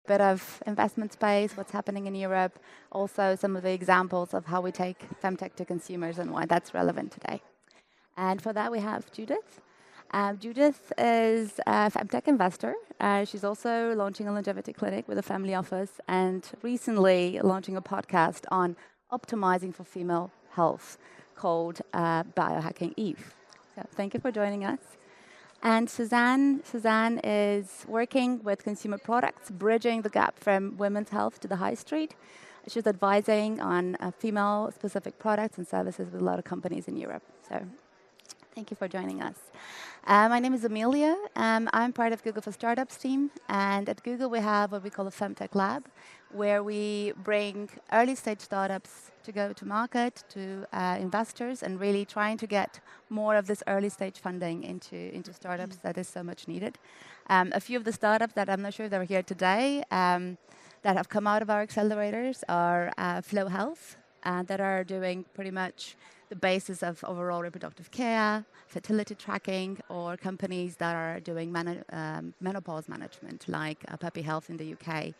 bit of investment space, what's happening in Europe, also some of the examples of how we take FemTech to consumers and why that's relevant today. And for that, we have Judith. Judith is a FemTech investor. She's also launching a longevity clinic with a family office and recently launching a podcast on optimizing for female health called Biohacking Eve. So thank you for joining us. And Suzanne is working with consumer products, bridging the gap from women's health to the high street. She's advising on female-specific products and services with a lot of companies in Europe. So thank you for joining us. My name is Amelia. I'm part of Google for Startups team. And at Google, we have what we call a FemTech lab, where we bring early-stage startups to go to market, to investors, and really trying to get more of this early-stage funding into startups that is so much needed. A few of the startups that I'm not sure they're here today that have come out of our accelerators are Flow Health, that are doing pretty much the basis of overall reproductive care, fertility tracking, or companies that are doing menopause management, like Puppy Health in the UK.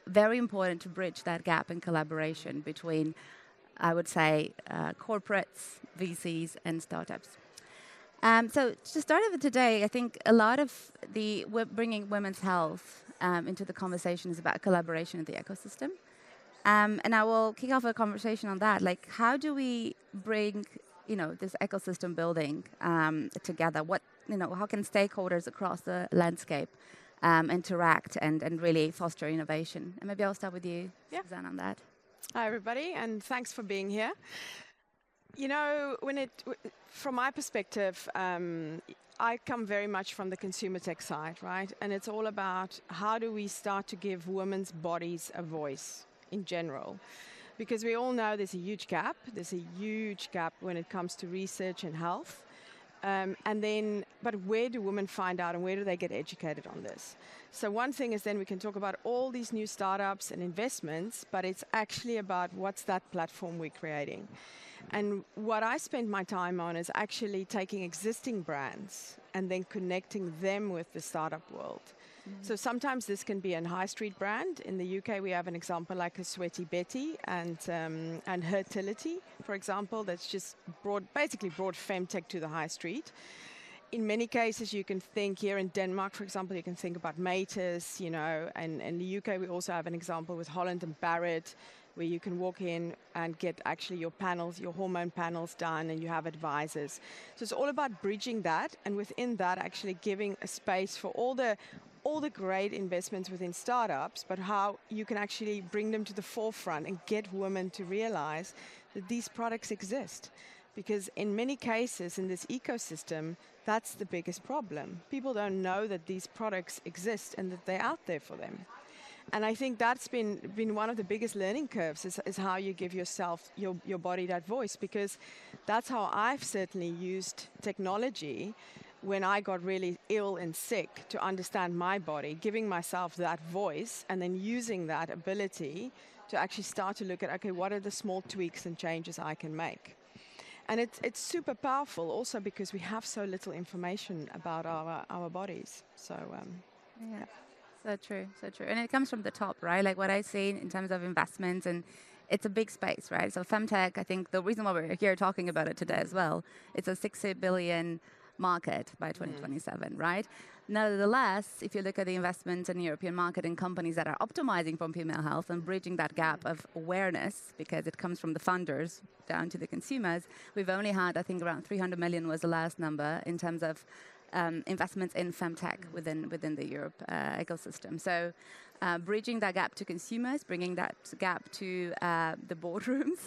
Very important to bridge that gap in collaboration between, I would say, corporates, VCs, and startups. So to start with today, I think a lot of the bringing women's health into the conversation is about collaboration in the ecosystem. And I will kick off a conversation on that. Like, how do we bring, this ecosystem building together? How can stakeholders across the landscape interact and really foster innovation? And maybe I'll start with you, Suzanne, on that. Hi, everybody, and thanks for being here. From my perspective, I come very much from the consumer tech side, right? And it's all about how do we start to give women's bodies a voice in general, because we all know there's a huge gap. There's a huge gap when it comes to research and health. But where do women find out and where do they get educated on this? So one thing is then we can talk about all these new startups and investments, but it's actually about what's that platform we're creating. And what I spend my time on is actually taking existing brands and then connecting them with the startup world. So sometimes this can be a high street brand. In the UK, we have an example like a Sweaty Betty and Hertility, for example, that's just basically brought FemTech to the high street. In many cases, you can think here in Denmark, for example, you can think about Matas, and in the UK, we also have an example with Holland and Barrett, where you can walk in and get actually your hormone panels done, and you have advisors. So it's all about bridging that, and within that, actually giving a space for all the great investments within startups, but how you can actually bring them to the forefront and get women to realize that these products exist. Because in many cases in this ecosystem, that's the biggest problem. People don't know that these products exist and that they're out there for them. And I think that's been one of the biggest learning curves is how you give yourself, your body that voice, because that's how I've certainly used technology when I got really ill and sick to understand my body, giving myself that voice and then using that ability to actually start to look at, okay, what are the small tweaks and changes I can make? And it's super powerful also because we have so little information about our bodies. So, yeah. So true, so true. And it comes from the top, right? Like what I see in terms of investments, and it's a big space, right? So FemTech, I think the reason why we're here talking about it today as well, it's a 60 billion market by 2027, right? Nevertheless, if you look at the investments in the European market in companies that are optimizing for female health and bridging that gap of awareness, because it comes from the funders down to the consumers, we've only had, I think, around 300 million was the last number in terms of investments in FemTech within the Europe ecosystem. So bridging that gap to consumers, bringing that gap to the boardrooms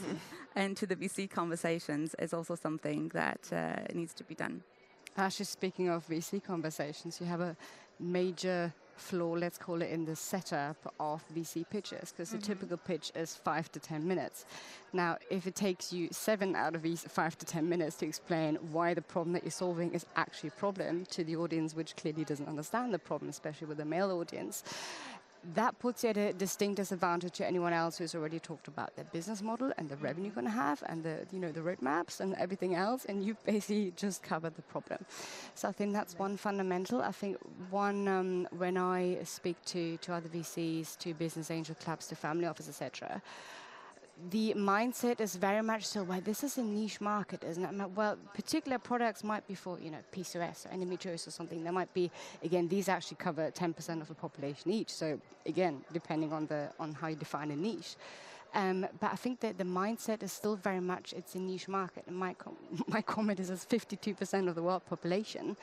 and to the VC conversations is also something that needs to be done. Actually, speaking of VC conversations, you have a major flaw, let's call it, in the setup of VC pitches, because the typical pitch is 5 to 10 minutes. Now, if it takes you 7 out of these 5 to 10 minutes to explain why the problem that you're solving is actually a problem to the audience, which clearly doesn't understand the problem, especially with the male audience, that puts you at a distinct disadvantage to anyone else who's already talked about their business model and the revenue you're going to have and the roadmaps and everything else, and you basically just covered the problem. So I think that's one fundamental. I think one, when I speak to other VCs, to business angel clubs, to family office, etc., the mindset is very much so, well, this is a niche market, isn't it? Well, particular products might be for, PCOS or endometriosis or something. There might be, again, these actually cover 10% of the population each. So again, depending on how you define a niche. But I think that the mindset is still very much, it's a niche market. And my comment is it's 52% of the world population.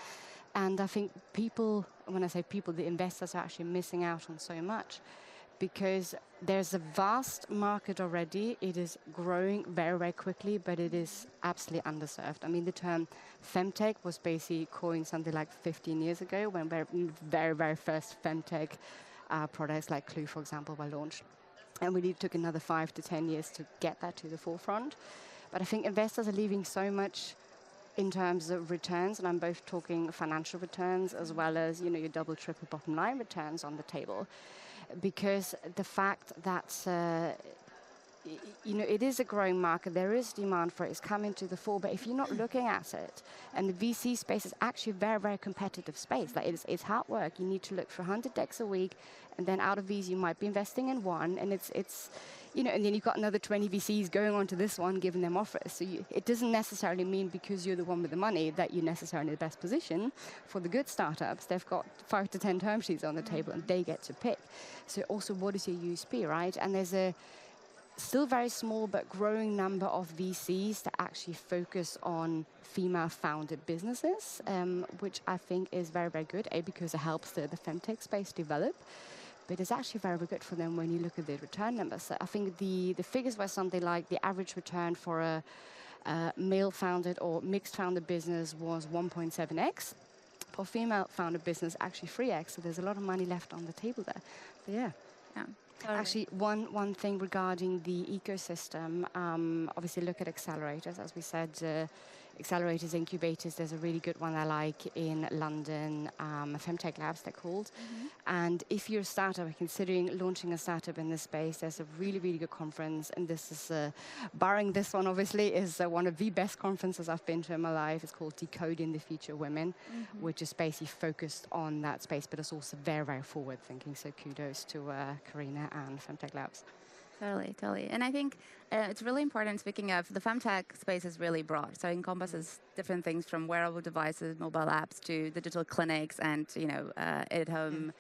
And I think people, when I say people, the investors are actually missing out on so much, because there's a vast market already. It is growing very, very quickly, but it is absolutely underserved. I mean, the term FemTech was basically coined something like 15 years ago when very, very first FemTech products like Clue, for example, were launched. And we took another 5 to 10 years to get that to the forefront. But I think investors are leaving so much in terms of returns, and I'm both talking financial returns as well as, your double, triple bottom line returns on the table. Because the fact that, it is a growing market, there is demand for it, it's coming to the fore, but if you're not looking at it, and the VC space is actually a very, very competitive space, like it's hard work, you need to look for 100 decks a week, and then out of these you might be investing in one, and it's and then you've got another 20 VCs going on to this one, giving them offers. So it doesn't necessarily mean because you're the one with the money that you're necessarily in the best position. For the good startups, they've got 5 to 10 term sheets on the table, and they get to pick. So also, what is your USP, right? And there's a still very small but growing number of VCs that actually focus on female-founded businesses, which I think is very, very good, because it helps the femtech space develop. But it's actually very, very good for them when you look at the return numbers. So I think the figures were something like the average return for a male-founded or mixed-founded business was 1.7x. For female-founded business, actually 3x. So there's a lot of money left on the table there. But yeah. Totally. Actually, one thing regarding the ecosystem, obviously look at accelerators. As we said, accelerators, incubators, there's a really good one I like in London, FemTech Labs they're called. Mm-hmm. And if you're a startup, considering launching a startup in this space, there's a really, really good conference. And this is, barring this one obviously, is one of the best conferences I've been to in my life. It's called Decoding the Future Women, mm-hmm. which is basically focused on that space, but it's also very, very forward thinking. So kudos to Karina and FemTech Labs. Totally. And I think it's really important, speaking of, the femtech space is really broad. So it encompasses different things from wearable devices, mobile apps, to digital clinics and, at-home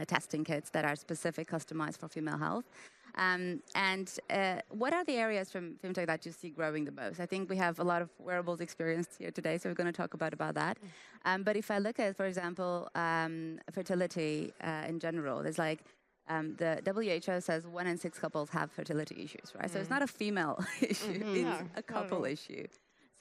testing kits that are specific, customized for female health. What are the areas from femtech that you see growing the most? I think we have a lot of wearables experience here today, so we're going to talk about that. But if I look at, for example, fertility in general, there's like, the WHO says 1 in 6 couples have fertility issues, right? So it's not a female issue; it's a couple issue.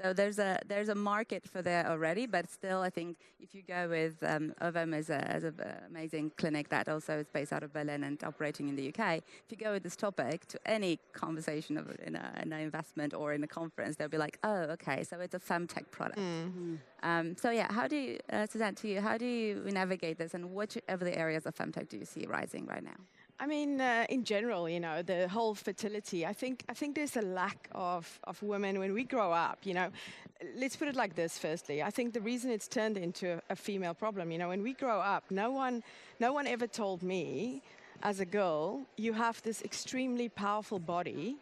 So there's a market for there already, but still, I think if you go with Ovum as an amazing clinic that also is based out of Berlin and operating in the UK, if you go with this topic to any conversation in an investment or in a conference, they'll be like, oh, okay, so it's a femtech product. Mm-hmm. So yeah, how do you, Suzanne, to you, how do you navigate this, and which of the areas of femtech do you see rising right now? I mean, in general, the whole fertility, I think there's a lack of women when we grow up, Let's put it like this, firstly. I think the reason it's turned into a female problem, when we grow up, no one ever told me as a girl, you have this extremely powerful body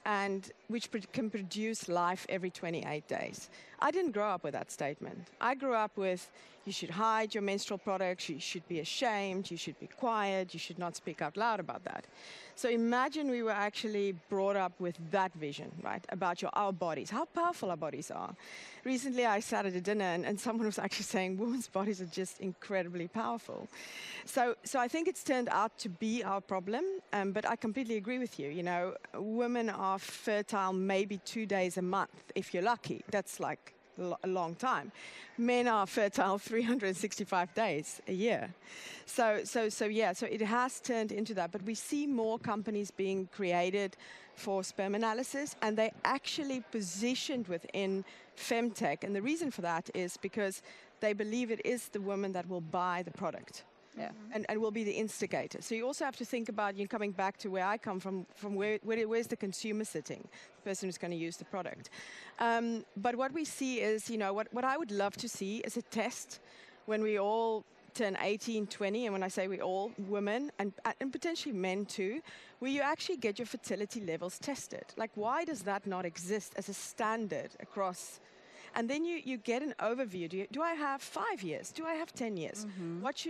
and which can produce life every 28 days. I didn't grow up with that statement. I grew up with, you should hide your menstrual products, you should be ashamed, you should be quiet, you should not speak out loud about that. So imagine we were actually brought up with that vision, right, about our bodies, how powerful our bodies are. Recently I sat at a dinner and someone was actually saying women's bodies are just incredibly powerful. So I think it's turned out to be our problem, but I completely agree with you. Women are fertile maybe 2 days a month, if you're lucky. That's like a long time. Men are fertile 365 days a year. So it has turned into that. But we see more companies being created for sperm analysis, and they actually positioned within femtech. And the reason for that is because they believe it is the woman that will buy the product. Yeah. And will be the instigator. So you also have to think about, you coming back to where I come from where's the consumer sitting, the person who's going to use the product. But what we see is, what I would love to see is a test when we all turn 18, 20, and when I say we all, women and potentially men too, where you actually get your fertility levels tested. Like, why does that not exist as a standard across? And then you get an overview. Do I have 5 years? Do I have 10 years?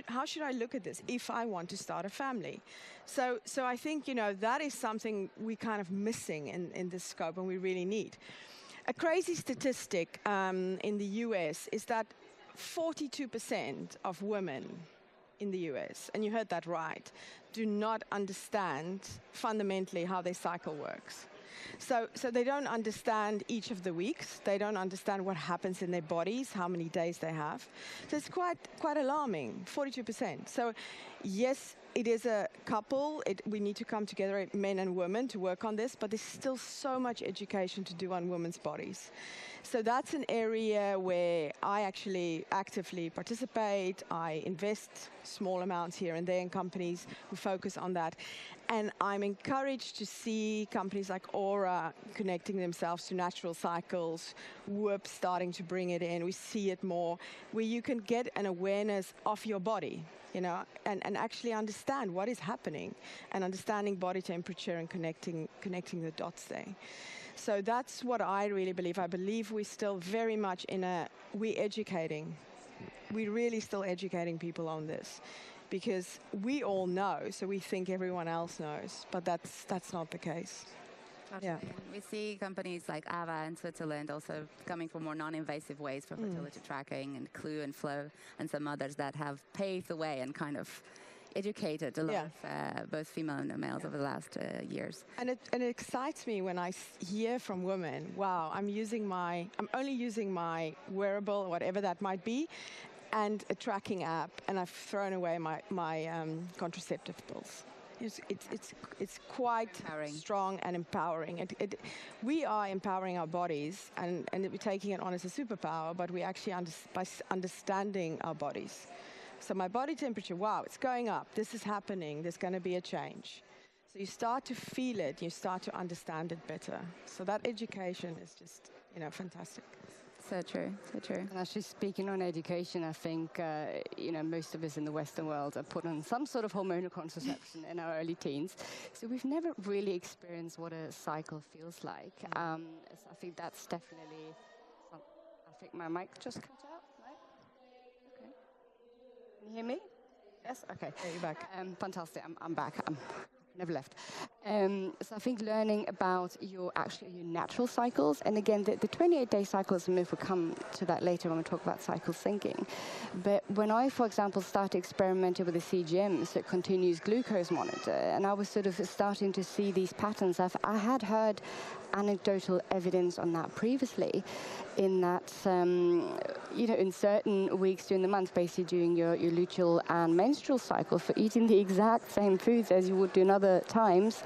How should I look at this if I want to start a family? So I think, that is something we kind of missing in this scope, and we really need. A crazy statistic in the US is that 42% of women in the US, and you heard that right, do not understand fundamentally how their cycle works. So they don't understand each of the weeks. They don't understand what happens in their bodies, how many days they have. So it's quite alarming, 42%. So yes, it is a couple. We need to come together, men and women, to work on this, but there's still so much education to do on women's bodies. So that's an area where I actually actively participate. I invest small amounts here and there in companies who focus on that. And I'm encouraged to see companies like Aura connecting themselves to natural cycles, Whoop starting to bring it in. We see it more, where you can get an awareness of your body, and actually understand what is happening, and understanding body temperature and connecting the dots there. So that's what I really believe. I believe we're still very much we're educating. We're really still educating people on this, because we all know, so we think everyone else knows, but that's not the case. Yeah. We see companies like Ava in Switzerland also coming for more non-invasive ways for fertility tracking, and Clue and Flow and some others that have paved the way and kind of educated a lot of both female and males over the last years. And it excites me when I hear from women, wow, I'm only using my wearable, whatever that might be, and a tracking app, and I've thrown away my contraceptive pills. It's quite strong and empowering. We are empowering our bodies, and we're taking it on as a superpower, but we actually by understanding our bodies. So my body temperature, wow, it's going up. This is happening. There's going to be a change. So you start to feel it. You start to understand it better. So that education is just, fantastic. So true, so true. And actually, speaking on education, I think most of us in the Western world are put on some sort of hormonal contraception in our early teens, so we've never really experienced what a cycle feels like. So I think that's definitely. I think my mic just cut out. Right? Okay. Can you hear me? Yes. Okay. Yeah, you're back. Fantastic. I'm back. Never left. So I think learning about your natural cycles, and again, the 28-day cycle is a myth. We'll come to that later when we talk about cycle syncing. But when I, for example, started experimenting with the CGM, so continuous glucose monitor, and I was sort of starting to see these patterns. I had heard anecdotal evidence on that previously, in that, in certain weeks during the month, basically during your luteal and menstrual cycle, for eating the exact same foods as you would do in other times,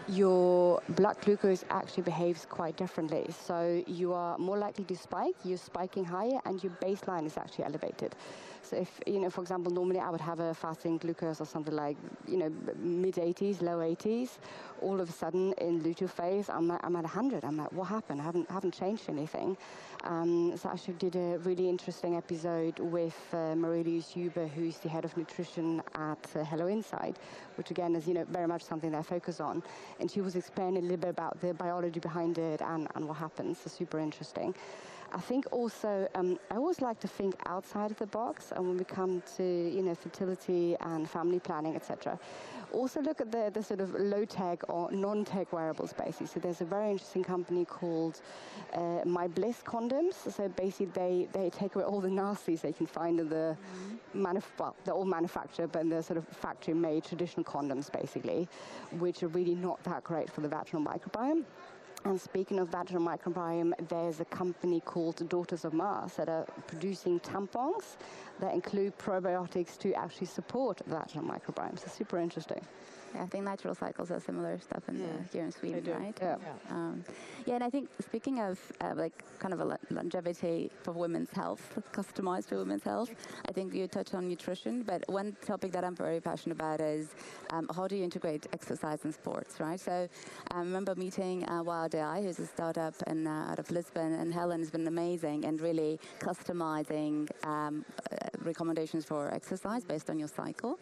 your blood glucose actually behaves quite differently. So you are more likely to spike, you're spiking higher, and your baseline is actually elevated. So if, for example, normally I would have a fasting glucose or something like, mid-80s, low 80s. All of a sudden in luteal phase, I'm at 100. I'm like, what happened? I haven't changed anything. So I actually did a really interesting episode with Amelia Zins, who's the head of nutrition at Hello Inside, which again is, very much something that I focus on. And she was explaining a little bit about the biology behind it and what happens. So super interesting. I think also, I always like to think outside of the box, and when we come to, fertility and family planning, etc. Also look at the sort of low-tech or non-tech wearables, basically. So there's a very interesting company called My Bliss Condoms. So basically they take away all the nasties they can find in the, they're all manufactured, but they're sort of factory-made traditional condoms, basically, which are really not that great for the vaginal microbiome. And speaking of vaginal microbiome, there's a company called Daughters of Mars that are producing tampons that include probiotics to actually support the vaginal microbiome. So super interesting. I think Natural Cycles has similar stuff here in Sweden, right? Yeah. And I think speaking of like kind of a longevity for women's health, customized for women's health, I think you touched on nutrition, but one topic that I'm very passionate about is how do you integrate exercise and sports, right? So I remember meeting Wild AI, who's a startup out of Lisbon, and Helen has been amazing and really customizing recommendations for exercise based on your cycle.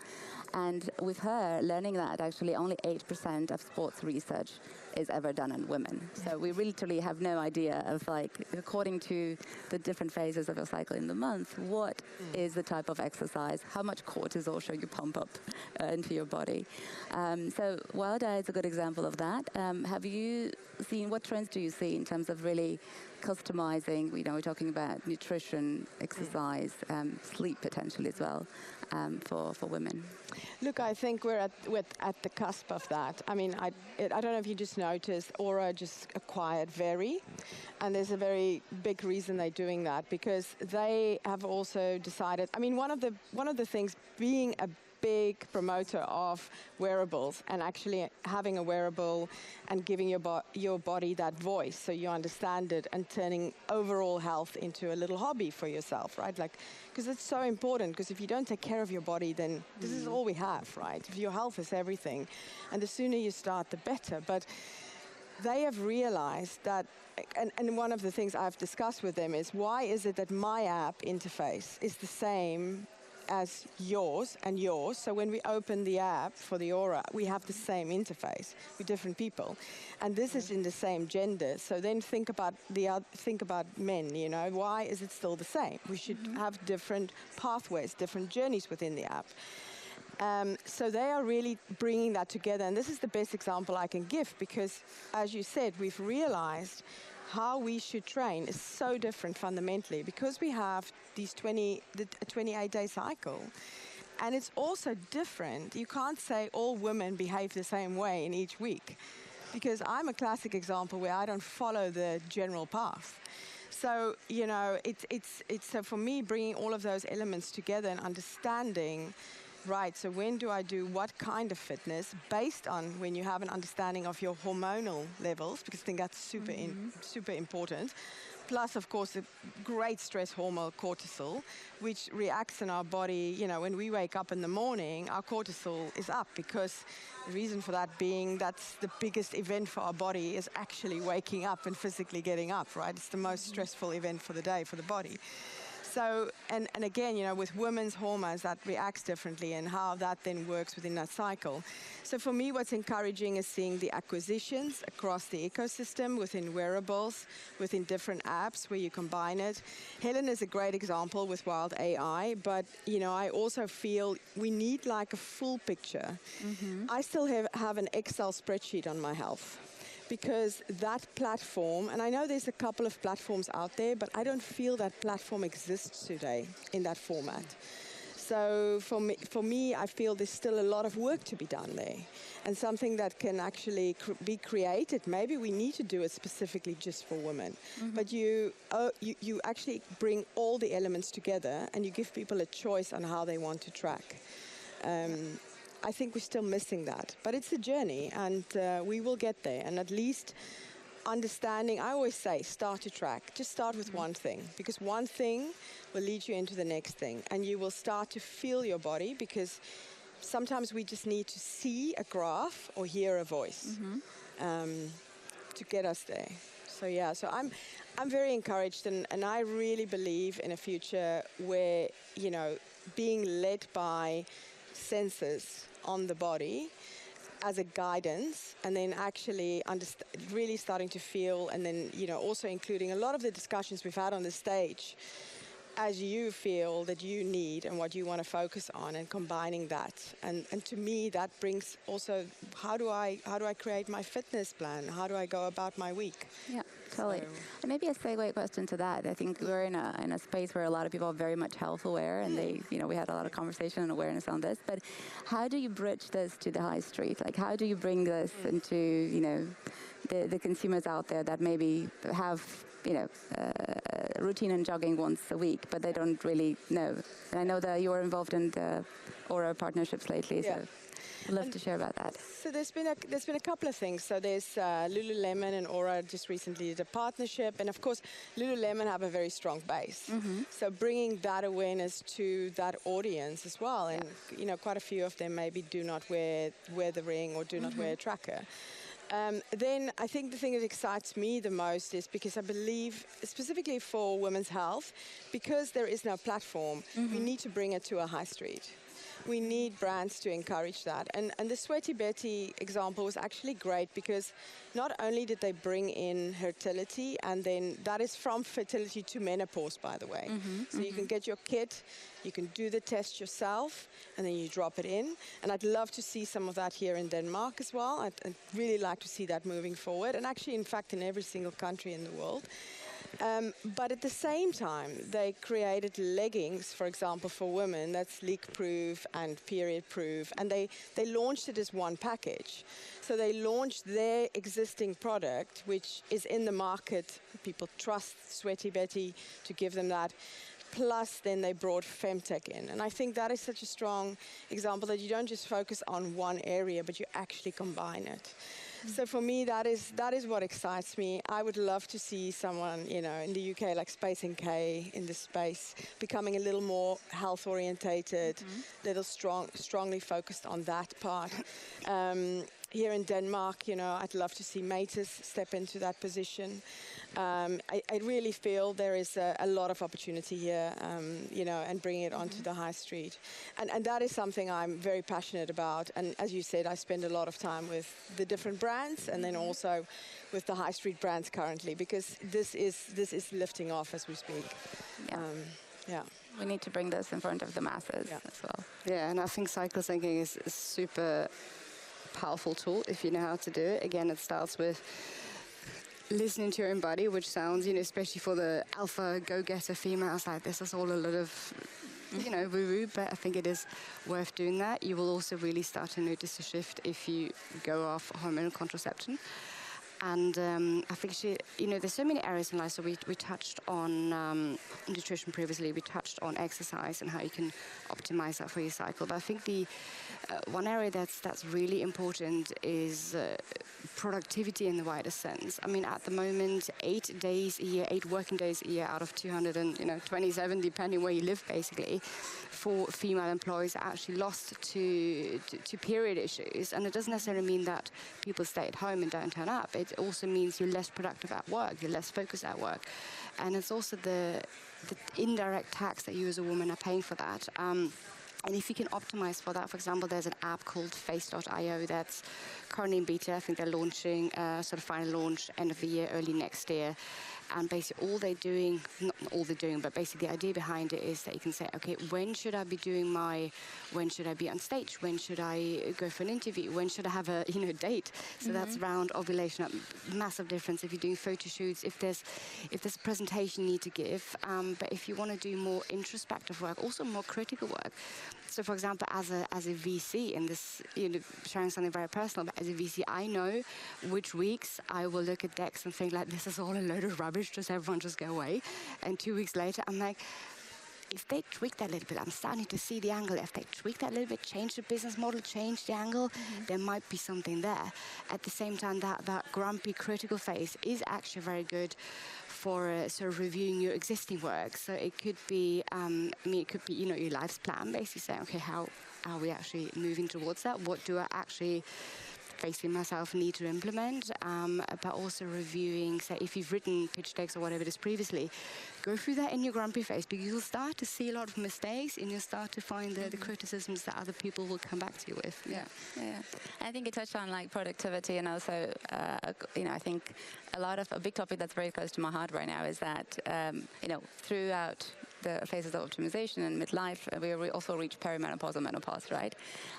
And with her, learning that actually only 8% of sports research is ever done on women. So we literally have no idea of, like, according to the different phases of your cycle in the month, what is the type of exercise, how much cortisol should you pump up into your body. So Wild Eye is a good example of that. Have you seen, what trends do you see in terms of really customizing? We're talking about nutrition, exercise, sleep potentially as well for women. Look, I think we're at the cusp of that. I mean, I don't know if you just noticed, Aura just acquired Very, and there's a very big reason they're doing that, because they have also decided. I mean, one of the things, being a big promoter of wearables and actually having a wearable and giving your body that voice so you understand it, and turning overall health into a little hobby for yourself, right? Like, because it's so important, because if you don't take care of your body, then this is all we have, right? If your health is everything, and the sooner you start, the better. But they have realized that, and one of the things I've discussed with them is, why is it that my app interface is the same as yours and yours? So when we open the app for the Aura, we have the same interface with different people, and this is in the same gender. So then think about men. Why is it still the same? We should have different pathways, different journeys within the app. So they are really bringing that together, and this is the best example I can give, because, as you said, we've realized how we should train is so different fundamentally, because we have these 28-day cycle. And it's also different. You can't say all women behave the same way in each week, because I'm a classic example where I don't follow the general path. So, it's so for me, bringing all of those elements together and understanding, right, so when do I do what kind of fitness, based on when you have an understanding of your hormonal levels, because I think that's super important. Plus, of course, a great stress hormone, cortisol, which reacts in our body. When we wake up in the morning, our cortisol is up, because the reason for that being, that's the biggest event for our body, is actually waking up and physically getting up, right? It's the most stressful event for the day for the body. So, and again, with women's hormones, that reacts differently, and how that then works within that cycle. So for me, what's encouraging is seeing the acquisitions across the ecosystem, within wearables, within different apps where you combine it. Helen is a great example with Wild AI, but I also feel we need like a full picture. I still have an Excel spreadsheet on my health, because that platform, and I know there's a couple of platforms out there, but I don't feel that platform exists today in that format. So for me, I feel there's still a lot of work to be done there, and something that can actually be created. Maybe we need to do it specifically just for women, but you actually bring all the elements together, and you give people a choice on how they want to track. I think we're still missing that, but it's a journey, and we will get there. And at least understanding, I always say, start to track. Just start with one thing, because one thing will lead you into the next thing, and you will start to feel your body, because sometimes we just need to see a graph or hear a voice to get us there. So yeah, so I'm very encouraged, and I really believe in a future where, being led by sensors on the body as a guidance, and then actually really starting to feel, and then also including a lot of the discussions we've had on the stage, as you feel that you need and what you want to focus on, and combining that. And to me, that brings also, how do I create my fitness plan? How do I go about my week? Yeah, totally. And maybe a segue question to that. I think we're in a space where a lot of people are very much health aware, and they, we had a lot of conversation and awareness on this. But how do you bridge this to the high street? Like, how do you bring this into, the consumers out there that maybe have routine and jogging once a week, but they don't really know. And I know that you were involved in the Aura partnerships lately. Yeah. So I'd love to share about that. So there's been a couple of things. So there's Lululemon and Aura just recently did a partnership, and of course Lululemon have a very strong base. So bringing that awareness to that audience as well, and you know, quite a few of them maybe do not wear the ring or do not wear a tracker. Then I think the thing that excites me the most is because I believe, specifically for women's health, because there is no platform, we need to bring it to a high street. We need brands to encourage that. And the Sweaty Betty example was actually great because not only did they bring in fertility, and then that is from fertility to menopause, by the way. So you can get your kit, you can do the test yourself, and then you drop it in. And I'd love to see some of that here in Denmark as well. I'd really like to see that moving forward, and actually, in fact, in every single country in the world. But at the same time, they created leggings, for example, for women that's leak-proof and period-proof, and they launched it as one package. So they launched their existing product, which is in the market. People trust Sweaty Betty to give them that. Plus, then they brought FemTech in. And I think that is such a strong example that you don't just focus on one area, but you actually combine it. So for me, that is what excites me. I would love to see someone, you know, in the UK like Space NK in this space, becoming a little more health orientated, little strongly focused on that part. Here in Denmark, you know, I'd love to see Matas step into that position. I really feel there is a lot of opportunity here, you know, and bringing it onto the high street. And that is something I'm very passionate about. And as you said, I spend a lot of time with the different brands and then also with the high street brands currently, because this is lifting off as we speak. Yeah. We need to bring this in front of the masses as well. Yeah, and I think cycle syncing is super powerful tool if you know how to do it. Again, it starts with listening to your own body, which sounds, you know, especially for the alpha go-getter females, like this is all a lot of, you know, woo-woo, but I think it is worth doing that. You will also really start to notice a shift if you go off hormonal contraception. And I think, you know, there's so many areas in life. So we touched on nutrition previously. We touched on exercise and how you can optimize that for your cycle. But I think the one area that's really important is productivity in the widest sense. I mean, at the moment, 8 days a year, 8 working days a year out of 227, depending where you live, basically, for female employees are actually lost to period issues. And it doesn't necessarily mean that people stay at home and don't turn up. It also means you're less productive at work, you're less focused at work. And it's also the indirect tax that you as a woman are paying for that. And if you can optimize for that, for example, there's an app called face.io that's currently in beta. I think they're launching, sort of final launch end of the year, early next year. And basically all they're doing, not all they're doing, but basically the idea behind it is that you can say, okay, when should I be when should I be on stage? When should I go for an interview? When should I have a, date? So that's around ovulation, massive difference if you're doing photo shoots, if there's a presentation you need to give. But if you want to do more introspective work, also more critical work. So for example, as a VC in this, sharing something very personal, but as a VC, I know which weeks I will look at decks and think like, this is all a load of rubbish, just everyone just go away. And 2 weeks later, I'm like, if they tweak that a little bit, I'm starting to see the angle. If they tweak that a little bit, change the business model, change the angle, there might be something there. At the same time, that grumpy critical phase is actually very good for sort of reviewing your existing work. So it could be, it could be, your life's plan, basically saying, okay, how are we actually moving towards that? What do I actually facing myself need to implement, but also reviewing, say, if you've written pitch decks or whatever it is previously, go through that in your grumpy phase, because you'll start to see a lot of mistakes and you'll start to find the criticisms that other people will come back to you with. Yeah. I think you touched on like productivity, and also, I think a big topic that's very close to my heart right now is that, throughout the phases of optimization and midlife, we also reach perimenopause and menopause, right?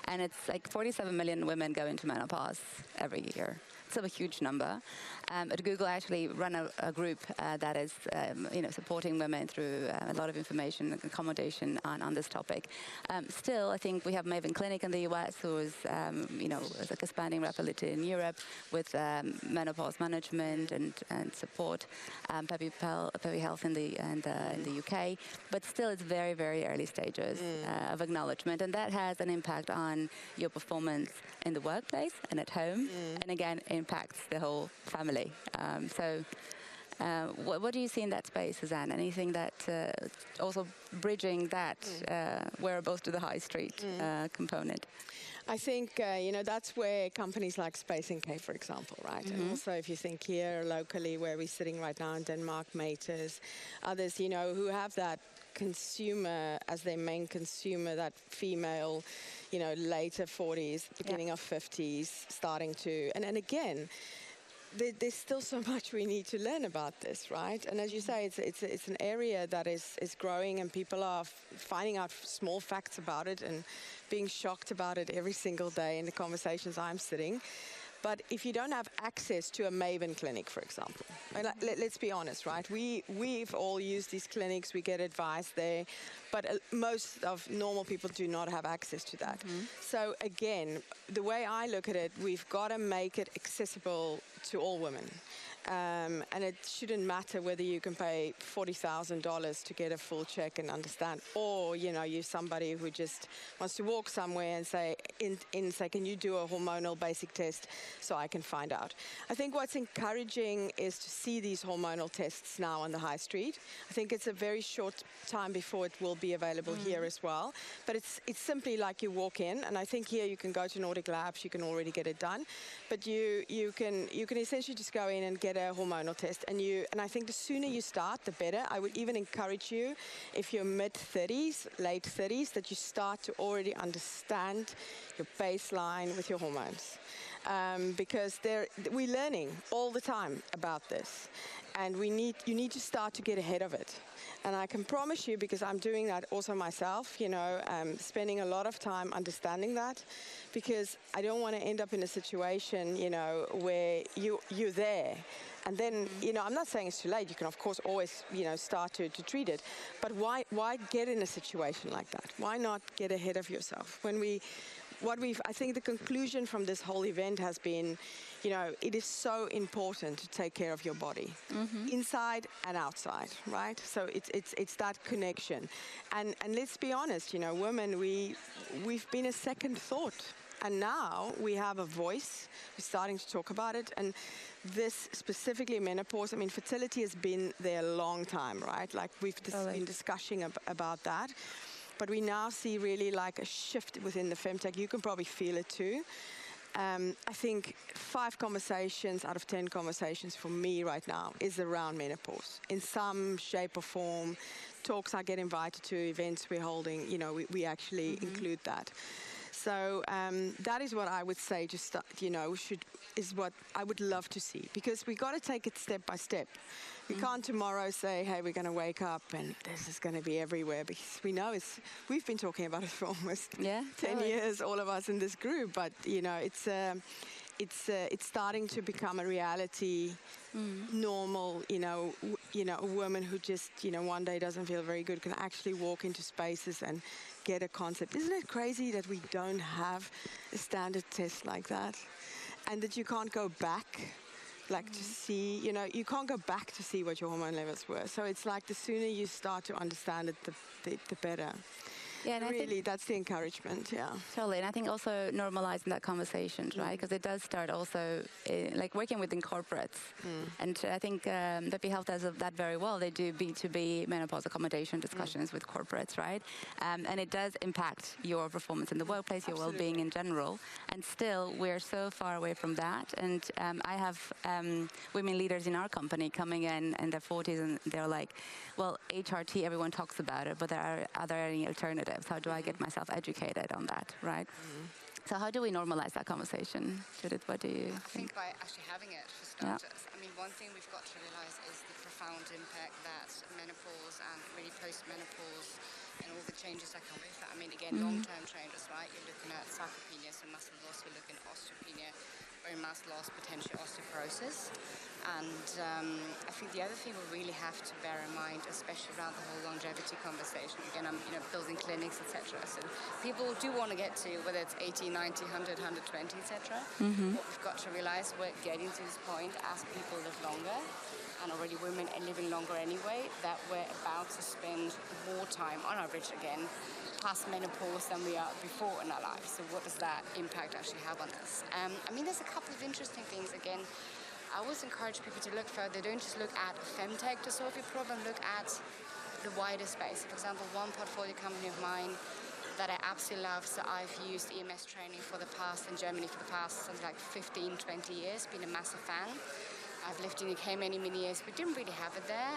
And it's like 47 million women go into menopause every year. still a huge number. At Google, I actually run a group that is supporting women through a lot of information and accommodation on this topic. Still, I think we have Maven Clinic in the US, who is is like expanding rapidly in Europe with menopause management and support. Peppy Health in the UK, but still it's very, very early stages of acknowledgement, and that has an impact on your performance in the workplace and at home, and again impacts the whole family. What do you see in that space, Suzanne? Anything that also bridging that wearables to the high street component? I think, that's where companies like Space NK, for example, right? And also if you think here locally where we're sitting right now in Denmark, Maters, others, who have that consumer as their main consumer, that female, later 40s, beginning of 50s, starting to, and again, there's still so much we need to learn about this, right? And as you say, it's an area that is growing, and people are finding out small facts about it and being shocked about it every single day in the conversations I'm sitting. But if you don't have access to a Maven clinic, for example, let's be honest, right? We've all used these clinics, we get advice there, but most of normal people do not have access to that. So again, the way I look at it, we've got to make it accessible to all women. And it shouldn't matter whether you can pay $40,000 to get a full check and understand, or you're somebody who just wants to walk somewhere and say, can you do a hormonal basic test so I can find out? I think what's encouraging is to see these hormonal tests now on the high street. I think it's a very short time before it will be available here as well. But it's simply like you walk in, and I think here you can go to Nordic Labs, you can already get it done. But you can essentially just go in and get a hormonal test, and I think the sooner you start, the better. I would even encourage you, if you're mid-30s, late 30s, that you start to already understand your baseline with your hormones, because we're learning all the time about this, and you need to start to get ahead of it. And I can promise you, because I'm doing that also myself, spending a lot of time understanding that, because I don't want to end up in a situation, where you're there. And then, I'm not saying it's too late. You can, of course, always, start to treat it. But why get in a situation like that? Why not get ahead of yourself? I think the conclusion from this whole event has been, it is so important to take care of your body, inside and outside, right? So it's that connection. And let's be honest, women, we've been a second thought. And now we have a voice. We're starting to talk about it. And this specifically menopause, fertility has been there a long time, right? Like we've been discussing about that. But we now see really like a shift within the FemTech. You can probably feel it too. I think 5 conversations out of 10 conversations for me right now is around menopause in some shape or form. Talks I get invited to, events we're holding, we actually include that. So that is what I would say, just, is what I would love to see, because we got to take it step by step. We can't tomorrow say, hey, we're going to wake up and this is going to be everywhere, because we know we've been talking about it for almost 10 years, all of us in this group, but, it's starting to become a reality, normal, a woman who just, one day doesn't feel very good can actually walk into spaces and get a concept. Isn't it crazy that we don't have a standard test like that? And that you can't go back, to see, you can't go back to see what your hormone levels were. So it's like the sooner you start to understand it, the better. Yeah, and really, that's the encouragement, Totally, and I think also normalizing that conversation, right? Because it does start also, working within corporates. And I think Peppy Health does that very well. They do B2B menopause accommodation discussions with corporates, right? And it does impact your performance in the workplace, your well-being in general. And still, we're so far away from that. And I have women leaders in our company coming in their 40s, and they're like, well, HRT, everyone talks about it, but are there any alternatives? How do I get myself educated on that, right? So how do we normalize that conversation? Judith, what do you think? I think by actually having it, for starters. One thing we've got to realize is the profound impact that menopause and really post-menopause and all the changes that come with that. I mean, again, long-term changes, right? You're looking at sarcopenia, so muscle loss. You're looking at osteopenia, bone mass loss, potentially osteoporosis. And I think the other thing we really have to bear in mind, especially around the whole longevity conversation, again, I'm building clinics, etc. So people do want to get to whether it's 80, 90, 100, 120, etc. What we've got to realize, we're getting to this point as people live longer, and already women are living longer anyway, that we're about to spend more time, on average again, past menopause than we are before in our lives. So what does that impact actually have on us? I mean, there's a couple of interesting things. Again, I always encourage people to look further. Don't just look at FemTech to solve your problem, look at the wider space. For example, one portfolio company of mine that I absolutely love, so I've used EMS training in Germany for the past something like 15, 20 years, been a massive fan. I've lived in the UK many years. We didn't really have it there.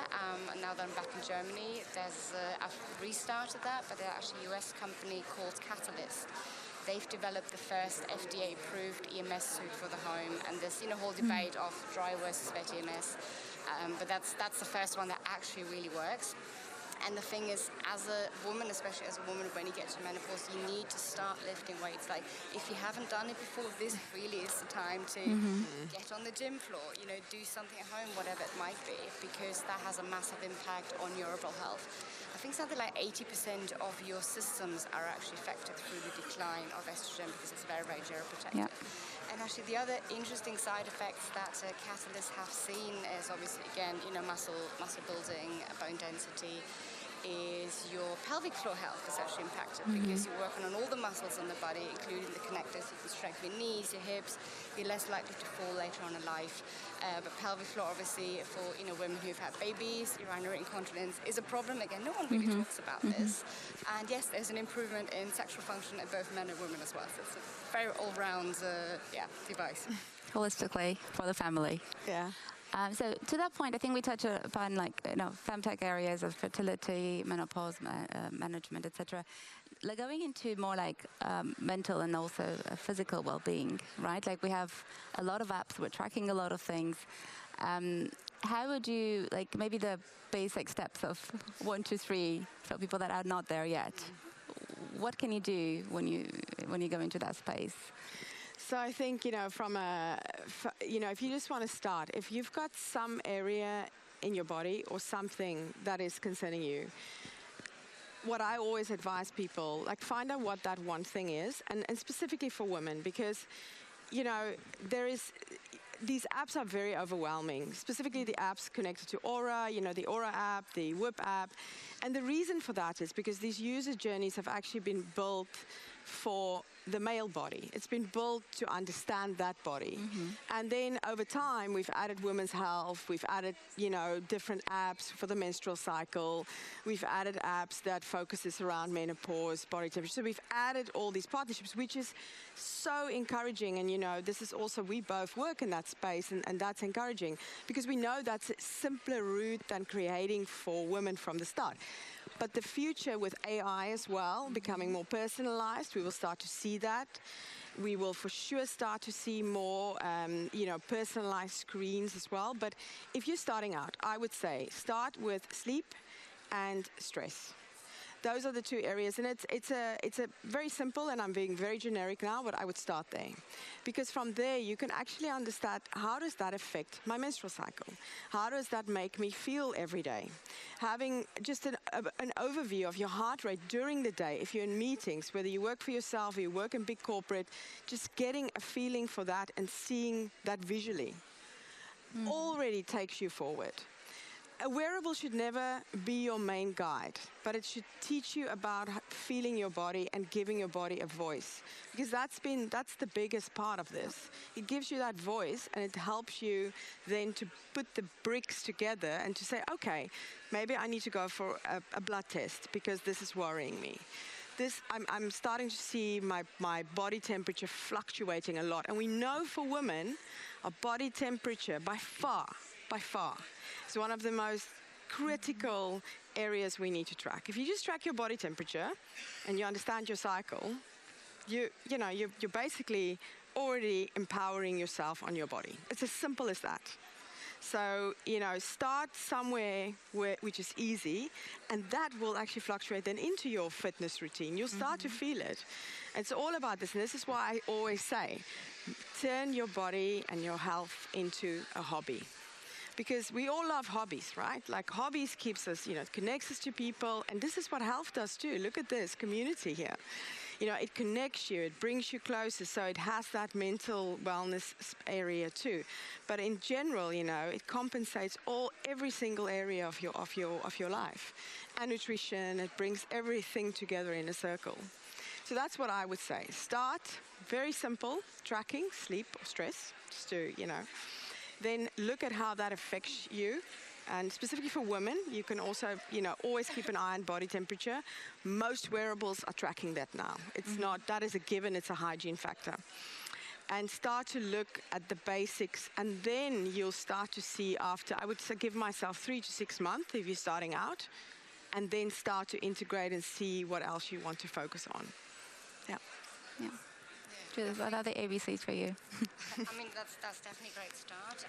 And now that I'm back in Germany, I've restarted that, but there's actually a US company called Catalyst. They've developed the first FDA-approved EMS suite for the home, and there's a whole debate of dry versus wet EMS, but that's the first one that actually really works. And the thing is, as a woman, especially as a woman, when you get to menopause, you need to start lifting weights. Like, if you haven't done it before, this really is the time to get on the gym floor, do something at home, whatever it might be, because that has a massive impact on your overall health. I think something like 80% of your systems are actually affected through the decline of estrogen, because it's very, very geroprotective. And actually, the other interesting side effects that catalysts have seen is obviously, again, muscle building, bone density, is your pelvic floor health is actually impacted because you're working on all the muscles in the body, including the connectors. You can strengthen your knees, your hips. You're less likely to fall later on in life. But pelvic floor, obviously, for women who've had babies, urinary incontinence is a problem. Again, no one really talks about this. And yes, there's an improvement in sexual function in both men and women as well. So it's a very all-round, device. Holistically for the family. Yeah. So to that point, I think we touch upon femtech areas of fertility, menopause management, etc. Like going into more mental and also physical well-being, right? Like we have a lot of apps, we're tracking a lot of things. How would you maybe the basic steps of 1, 2, 3 for people that are not there yet? What can you do when you go into that space? So I think, if you just want to start, if you've got some area in your body or something that is concerning you, what I always advise people, find out what that one thing is, and specifically for women, because, these apps are very overwhelming, specifically the apps connected to Aura, the Aura app, the Whoop app. And the reason for that is because these user journeys have actually been built for the male body. It's been built to understand that body. And then over time, we've added women's health, we've added, different apps for the menstrual cycle, we've added apps that focuses around menopause, body temperature. So we've added all these partnerships, which is so encouraging. And, this is also, we both work in that space, and that's encouraging because we know that's a simpler route than creating for women from the start. But the future with AI as well, becoming more personalized, we will start to see that. We will for sure start to see more, personalized screens as well. But if you're starting out, I would say start with sleep and stress. Those are the two areas, and it's a very simple, and I'm being very generic now, but I would start there. Because from there, you can actually understand, how does that affect my menstrual cycle? How does that make me feel every day? Having just an overview of your heart rate during the day, if you're in meetings, whether you work for yourself or you work in big corporate, just getting a feeling for that and seeing that visually already takes you forward. A wearable should never be your main guide, but it should teach you about feeling your body and giving your body a voice. Because that's the biggest part of this. It gives you that voice, and it helps you then to put the bricks together and to say, okay, maybe I need to go for a blood test because this is worrying me. I'm starting to see my body temperature fluctuating a lot. And we know for women, our body temperature by far, is one of the most critical areas we need to track. If you just track your body temperature and you understand your cycle, you're basically already empowering yourself on your body. It's as simple as that. So, start somewhere which is easy, and that will actually fluctuate then into your fitness routine. You'll start to feel it. It's all about this, and this is why I always say, turn your body and your health into a hobby. Because we all love hobbies, right? Like hobbies keeps us, it connects us to people, and this is what health does too. Look at this community here. It connects you, it brings you closer, so it has that mental wellness area too. But in general, it compensates every single area of your life. And nutrition, it brings everything together in a circle. So that's what I would say. Start very simple, tracking sleep or stress, just to, then look at how that affects you. And specifically for women, you can also, always keep an eye on body temperature. Most wearables are tracking that now. It's not, that is a given, it's a hygiene factor. And start to look at the basics, and then you'll start to see after, I would say give myself 3 to 6 months if you're starting out, and then start to integrate and see what else you want to focus on. Yeah. Judith, what are the ABCs for you? I mean, that's definitely a great start.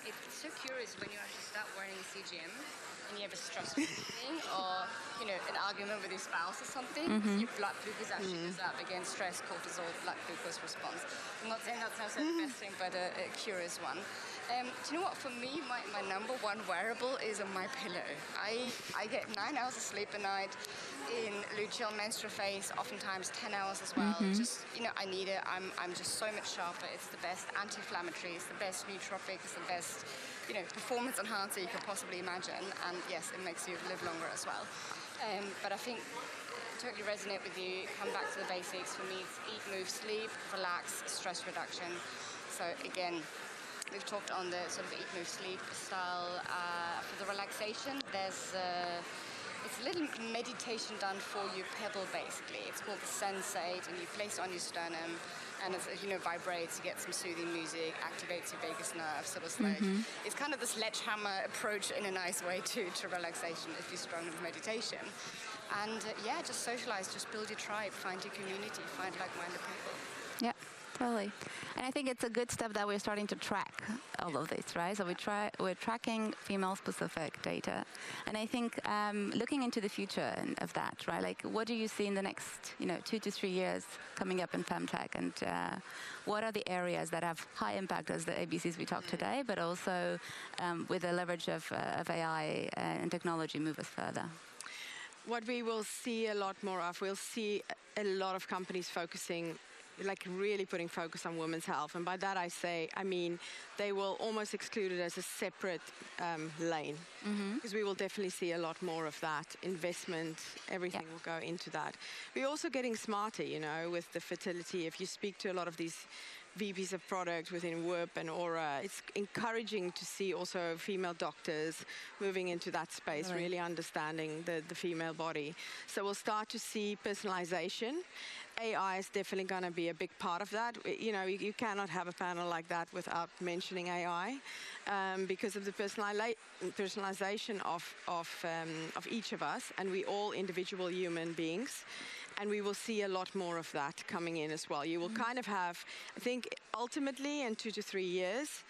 It's so curious when you actually start wearing a CGM and you have a stressful meeting or, an argument with your spouse or something, your blood glucose actually goes up. Again, stress, cortisol, blood glucose response. I'm not saying that's necessarily the best thing, but a curious one. Do you know what? For me, my number one wearable is on my pillow. I get 9 hours of sleep a night. In luteal menstrual phase, oftentimes 10 hours as well. Just, I need it. I'm just so much sharper. It's the best anti-inflammatory. It's the best nootropic. It's the best, performance enhancer you could possibly imagine. And yes, it makes you live longer as well. But I think totally resonate with you. Come back to the basics. For me, it's eat, move, sleep, relax, stress reduction. So again, we've talked on the sort of eat, move, sleep style. For the relaxation, there's it's a little meditation done for your pedal, basically. It's called the Sensate, and you place it on your sternum, and it vibrates, you get some soothing music, activates your vagus nerve, sort of like. It's kind of the sledgehammer approach in a nice way to relaxation if you're strong with meditation. And just socialize, just build your tribe, find your community, find like-minded people. Yeah. Totally. And I think it's a good step that we're starting to track all of this, right? So we're tracking female-specific data. And I think looking into the future of that, right? Like, what do you see in the next, 2 to 3 years coming up in FemTech? And what are the areas that have high impact as the ABCs we talked today, but also with the leverage of AI and technology move us further? What we will see a lot more of, we'll see a lot of companies focusing, like really putting focus on women's health. And by that I mean they will almost exclude it as a separate lane. Because we will definitely see a lot more of that. Investment, everything will go into that. We're also getting smarter, with the fertility. If you speak to a lot of these VPs of product within WIP and Aura, it's encouraging to see also female doctors moving into that space, really understanding the female body. So we'll start to see personalization. AI is definitely going to be a big part of that. You cannot have a panel like that without mentioning AI because of the personalization of each of us, and we all individual human beings. And we will see a lot more of that coming in as well. You will kind of have, I think, ultimately in 2 to 3 years,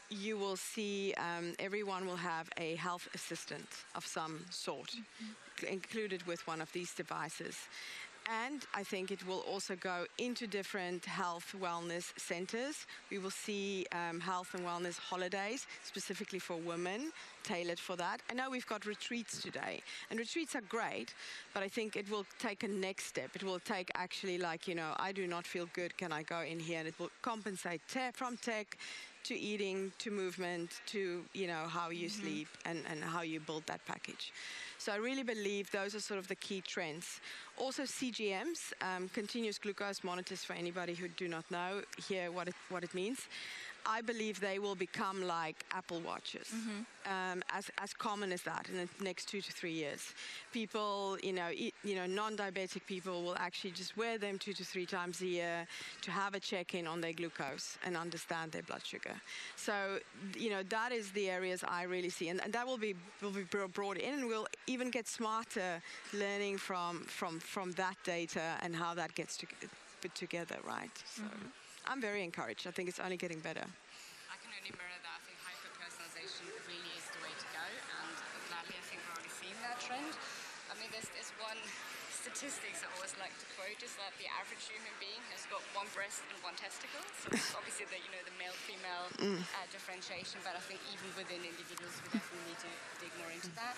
you will see everyone will have a health assistant of some sort included with one of these devices. And I think it will also go into different health wellness centers. We will see health and wellness holidays, specifically for women, tailored for that. I know we've got retreats today, and retreats are great, but I think it will take a next step. It will take actually like, I do not feel good, can I go in here? And it will compensate from tech to eating, to movement, to, how you sleep and how you build that package. So I really believe those are sort of the key trends. Also CGMs, continuous glucose monitors, for anybody who do not know here what it means. I believe they will become like Apple Watches, as common as that in the next 2 to 3 years. People, non-diabetic people will actually just wear them 2 to 3 times a year to have a check-in on their glucose and understand their blood sugar. So, that is the areas I really see, and that will be brought in, and we'll even get smarter learning from that data and how that gets put together, right? So. I'm very encouraged. I think it's only getting better. I can only mirror that. I think hyper-personalization trend. I mean, there's one statistics I always like to quote is that the average human being has got one breast and one testicle. So it's obviously the male-female differentiation, but I think even within individuals we definitely need to dig more into that.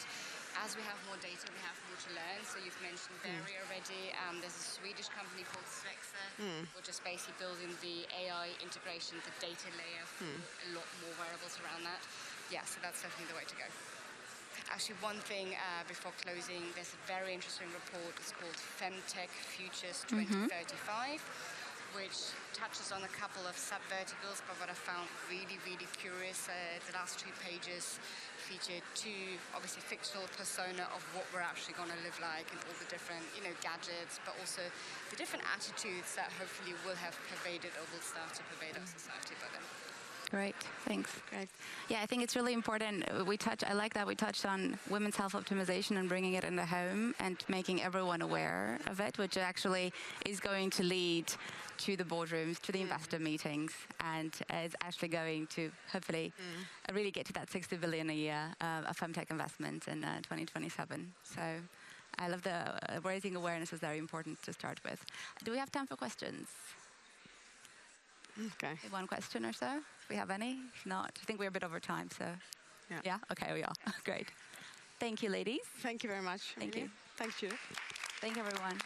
As we have more data, we have more to learn. So you've mentioned Berry already. There's a Swedish company called Svexer, which is basically building the AI integration, the data layer for a lot more wearables around that. Yeah, so that's definitely the way to go. Actually, one thing before closing, there's a very interesting report. It's called FemTech Futures 2035, which touches on a couple of sub-verticals. But what I found really, really curious, the last 2 pages featured 2, obviously, fictional persona of what we're actually going to live like and all the different, gadgets, but also the different attitudes that hopefully will have pervaded or will start to pervade our society by then. Great, thanks. Great. Yeah, I think it's really important. I like that we touched on women's health optimization and bringing it in the home and making everyone aware of it, which actually is going to lead to the boardrooms, to the investor meetings, and is actually going to hopefully really get to that 60 billion a year of femtech investment in 2027. So I love the raising awareness is very important to start with. Do we have time for questions? Okay. One question or so, if we have any. If not, I think we're a bit over time, so. Yeah? Okay, we are. Great. Thank you, ladies. Thank you very much. Thank you. Thanks, Judith. Thank you, everyone.